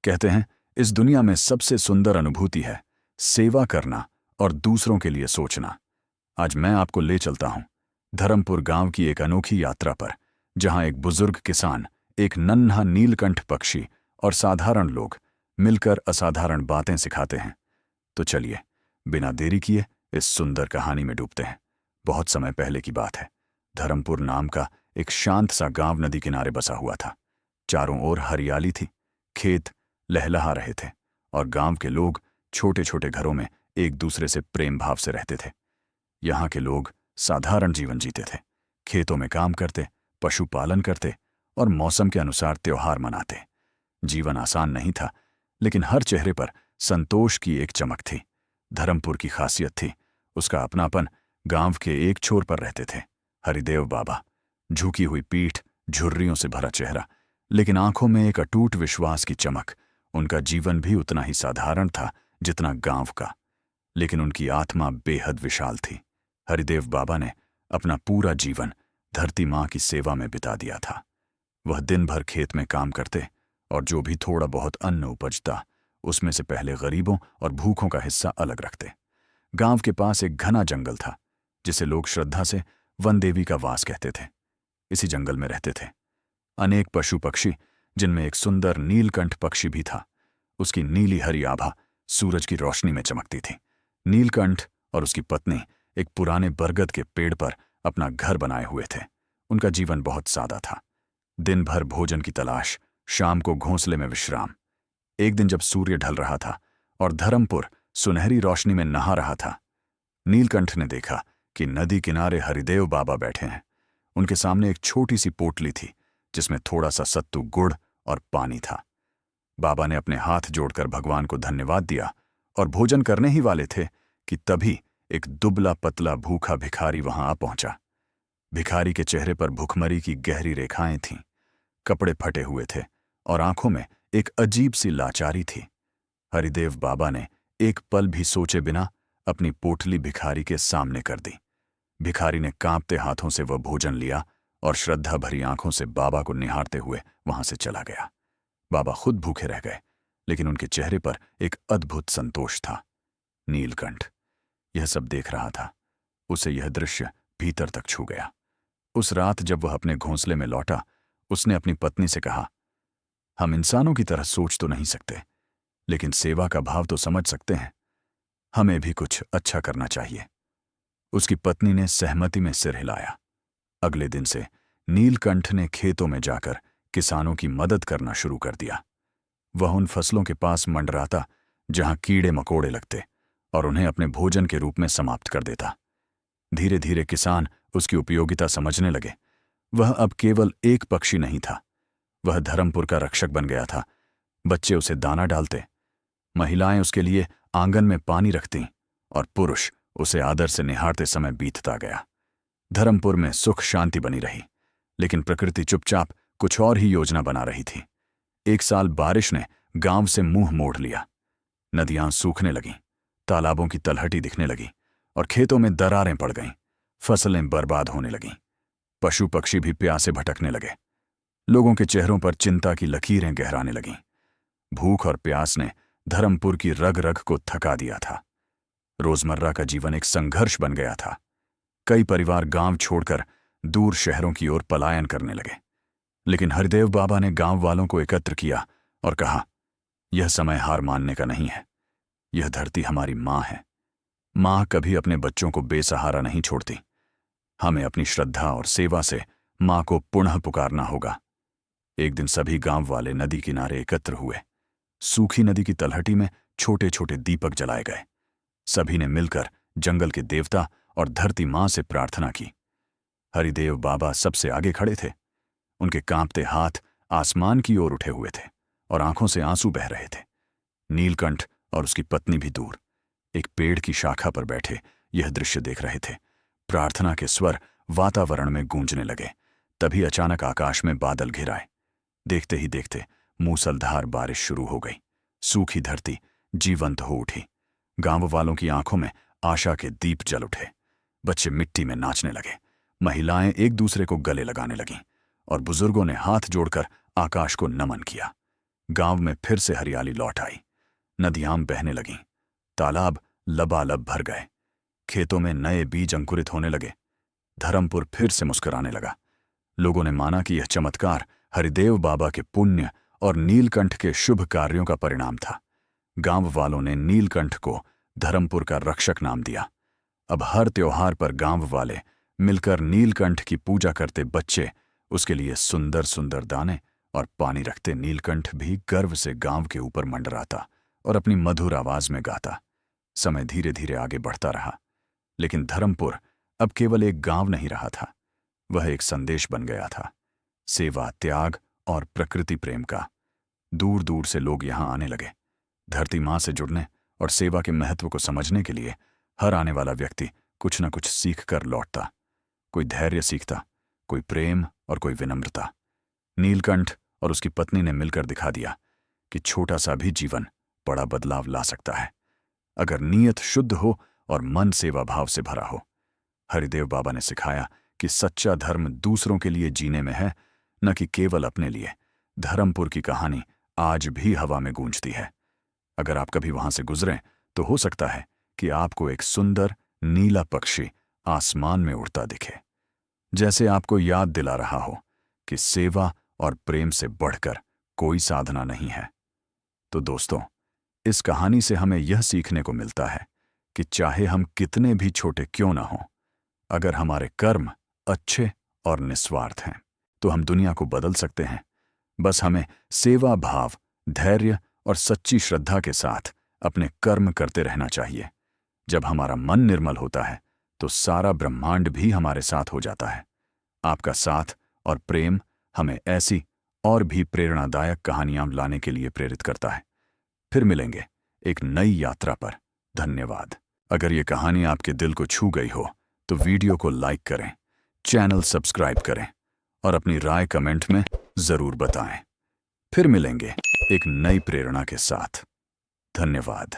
कहते हैं इस दुनिया में सबसे सुंदर अनुभूति है सेवा करना और दूसरों के लिए सोचना। आज मैं आपको ले चलता हूं धर्मपुर गांव की एक अनोखी यात्रा पर, जहां एक बुजुर्ग किसान, एक नन्हा नीलकंठ पक्षी और साधारण लोग मिलकर असाधारण बातें सिखाते हैं। तो चलिए बिना देरी किए इस सुंदर कहानी में डूबते हैं। बहुत समय पहले की बात है। धर्मपुर नाम का एक शांत सा गांव नदी किनारे बसा हुआ था। चारों ओर हरियाली थी, खेत लहलहा रहे थे और गांव के लोग छोटे छोटे घरों में एक दूसरे से प्रेम भाव से रहते थे। यहाँ के लोग साधारण जीवन जीते थे, खेतों में काम करते, पशुपालन करते और मौसम के अनुसार त्योहार मनाते। जीवन आसान नहीं था, लेकिन हर चेहरे पर संतोष की एक चमक थी। धर्मपुर की खासियत थी उसका अपनापन। गांव के एक छोर पर रहते थे हरिदेव बाबा, झुकी हुई पीठ, झुर्रियों से भरा चेहरा, लेकिन आंखों में एक अटूट विश्वास की चमक। उनका जीवन भी उतना ही साधारण था जितना गांव का, लेकिन उनकी आत्मा बेहद विशाल थी। हरिदेव बाबा ने अपना पूरा जीवन धरती माँ की सेवा में बिता दिया था। वह दिन भर खेत में काम करते और जो भी थोड़ा बहुत अन्न उपजता उसमें से पहले गरीबों और भूखों का हिस्सा अलग रखते। गांव के पास एक घना जंगल था जिसे लोग श्रद्धा से वन देवी का वास कहते थे। इसी जंगल में रहते थे अनेक पशु पक्षी, जिनमें एक सुंदर नीलकंठ पक्षी भी था। उसकी नीली हरी आभा सूरज की रोशनी में चमकती थी। नीलकंठ और उसकी पत्नी एक पुराने बरगद के पेड़ पर अपना घर बनाए हुए थे। उनका जीवन बहुत सादा था। दिन भर भोजन की तलाश, शाम को घोंसले में विश्राम। एक दिन जब सूर्य ढल रहा था और धर्मपुर सुनहरी रोशनी में नहा रहा था, नीलकंठ ने देखा कि नदी किनारे हरिदेव बाबा बैठे हैं। उनके सामने एक छोटी सी पोटली थी जिसमें थोड़ा सा सत्तू, गुड़ और पानी था। बाबा ने अपने हाथ जोड़कर भगवान को धन्यवाद दिया और भोजन करने ही वाले थे कि तभी एक दुबला पतला भूखा भिखारी वहां आ पहुंचा। भिखारी के चेहरे पर भुखमरी की गहरी रेखाएं थीं, कपड़े फटे हुए थे और आंखों में एक अजीब सी लाचारी थी। हरिदेव बाबा ने एक पल भी सोचे बिना अपनी पोटली भिखारी के सामने कर दी। भिखारी ने कांपते हाथों से वह भोजन लिया और श्रद्धा भरी आंखों से बाबा को निहारते हुए वहां से चला गया। बाबा खुद भूखे रह गए, लेकिन उनके चेहरे पर एक अद्भुत संतोष था। नीलकंठ यह सब देख रहा था। उसे यह दृश्य भीतर तक छू गया। उस रात जब वह अपने घोंसले में लौटा, उसने अपनी पत्नी से कहा, हम इंसानों की तरह सोच तो नहीं सकते, लेकिन सेवा का भाव तो समझ सकते हैं। हमें भी कुछ अच्छा करना चाहिए। उसकी पत्नी ने सहमति में सिर हिलाया। अगले दिन से नीलकंठ ने खेतों में जाकर किसानों की मदद करना शुरू कर दिया। वह उन फसलों के पास मंडराता जहां कीड़े मकोड़े लगते और उन्हें अपने भोजन के रूप में समाप्त कर देता। धीरे धीरे किसान उसकी उपयोगिता समझने लगे। वह अब केवल एक पक्षी नहीं था, वह धर्मपुर का रक्षक बन गया था। बच्चे उसे दाना डालते, महिलाएं उसके लिए आंगन में पानी रखतीं और पुरुष उसे आदर से निहारते समय बीतता गया। धर्मपुर में सुख शांति बनी रही, लेकिन प्रकृति चुपचाप कुछ और ही योजना बना रही थी। एक साल बारिश ने गांव से मुंह मोड़ लिया। नदियां सूखने लगीं, तालाबों की तलहटी दिखने लगी और खेतों में दरारें पड़ गईं। फसलें बर्बाद होने लगीं। पशु पक्षी भी प्यासे भटकने लगे। लोगों के चेहरों पर चिंता की लकीरें गहराने लगीं। भूख और प्यास ने धर्मपुर की रग रग को थका दिया था। रोजमर्रा का जीवन एक संघर्ष बन गया था। कई परिवार गांव छोड़कर दूर शहरों की ओर पलायन करने लगे। लेकिन हरिदेव बाबा ने गांव वालों को एकत्र किया और कहा, यह समय हार मानने का नहीं है। यह धरती हमारी माँ है। माँ कभी अपने बच्चों को बेसहारा नहीं छोड़ती। हमें अपनी श्रद्धा और सेवा से माँ को पुनः पुकारना होगा। एक दिन सभी गांव वाले नदी किनारे एकत्र हुए। सूखी नदी की तलहटी में छोटे छोटे दीपक जलाए गए। सभी ने मिलकर जंगल के देवता और धरती माँ से प्रार्थना की। हरिदेव बाबा सबसे आगे खड़े थे। उनके कांपते हाथ आसमान की ओर उठे हुए थे और आंखों से आंसू बह रहे थे। नीलकंठ और उसकी पत्नी भी दूर एक पेड़ की शाखा पर बैठे यह दृश्य देख रहे थे। प्रार्थना के स्वर वातावरण में गूंजने लगे। तभी अचानक आकाश में बादल घिर आए। देखते ही देखते मूसलधार बारिश शुरू हो गई। सूखी धरती जीवंत हो उठी। गांव वालों की आंखों में आशा के दीप जल उठे। बच्चे मिट्टी में नाचने लगे, महिलाएं एक दूसरे को गले लगाने लगीं और बुजुर्गों ने हाथ जोड़कर आकाश को नमन किया। गांव में फिर से हरियाली लौट आई। नदियां बहने लगीं, तालाब लबालब भर गए, खेतों में नए बीज अंकुरित होने लगे। धर्मपुर फिर से मुस्कुराने लगा। लोगों ने माना कि यह चमत्कार हरिदेव बाबा के पुण्य और नीलकंठ के शुभ कार्यों का परिणाम था। गांव वालों ने नीलकंठ को धर्मपुर का रक्षक नाम दिया। अब हर त्योहार पर गांव वाले मिलकर नीलकंठ की पूजा करते, बच्चे उसके लिए सुंदर सुंदर दाने और पानी रखते। नीलकंठ भी गर्व से गांव के ऊपर मंडराता और अपनी मधुर आवाज में गाता। समय धीरे धीरे आगे बढ़ता रहा, लेकिन धर्मपुर अब केवल एक गांव नहीं रहा था, वह एक संदेश बन गया था, सेवा, त्याग और प्रकृति प्रेम का। दूर दूर से लोग यहां आने लगे, धरती मां से जुड़ने और सेवा के महत्व को समझने के लिए। हर आने वाला व्यक्ति कुछ न कुछ सीख कर लौटता। कोई धैर्य सीखता, कोई प्रेम और कोई विनम्रता। नीलकंठ और उसकी पत्नी ने मिलकर दिखा दिया कि छोटा सा भी जीवन बड़ा बदलाव ला सकता है, अगर नीयत शुद्ध हो और मन सेवा भाव से भरा हो। हरिदेव बाबा ने सिखाया कि सच्चा धर्म दूसरों के लिए जीने में है, न कि केवल अपने लिए। धर्मपुर की कहानी आज भी हवा में गूंजती है। अगर आप कभी वहां से गुजरें तो हो सकता है कि आपको एक सुंदर नीला पक्षी आसमान में उड़ता दिखे, जैसे आपको याद दिला रहा हो कि सेवा और प्रेम से बढ़कर कोई साधना नहीं है। तो दोस्तों, इस कहानी से हमें यह सीखने को मिलता है कि चाहे हम कितने भी छोटे क्यों ना हों, अगर हमारे कर्म अच्छे और निस्वार्थ हैं तो हम दुनिया को बदल सकते हैं। बस हमें सेवा भाव, धैर्य और सच्ची श्रद्धा के साथ अपने कर्म करते रहना चाहिए। जब हमारा मन निर्मल होता है तो सारा ब्रह्मांड भी हमारे साथ हो जाता है। आपका साथ और प्रेम हमें ऐसी और भी प्रेरणादायक कहानियां लाने के लिए प्रेरित करता है। फिर मिलेंगे एक नई यात्रा पर। धन्यवाद। अगर ये कहानी आपके दिल को छू गई हो तो वीडियो को लाइक करें, चैनल सब्सक्राइब करें और अपनी राय कमेंट में जरूर बताएं। फिर मिलेंगे एक नई प्रेरणा के साथ। धन्यवाद।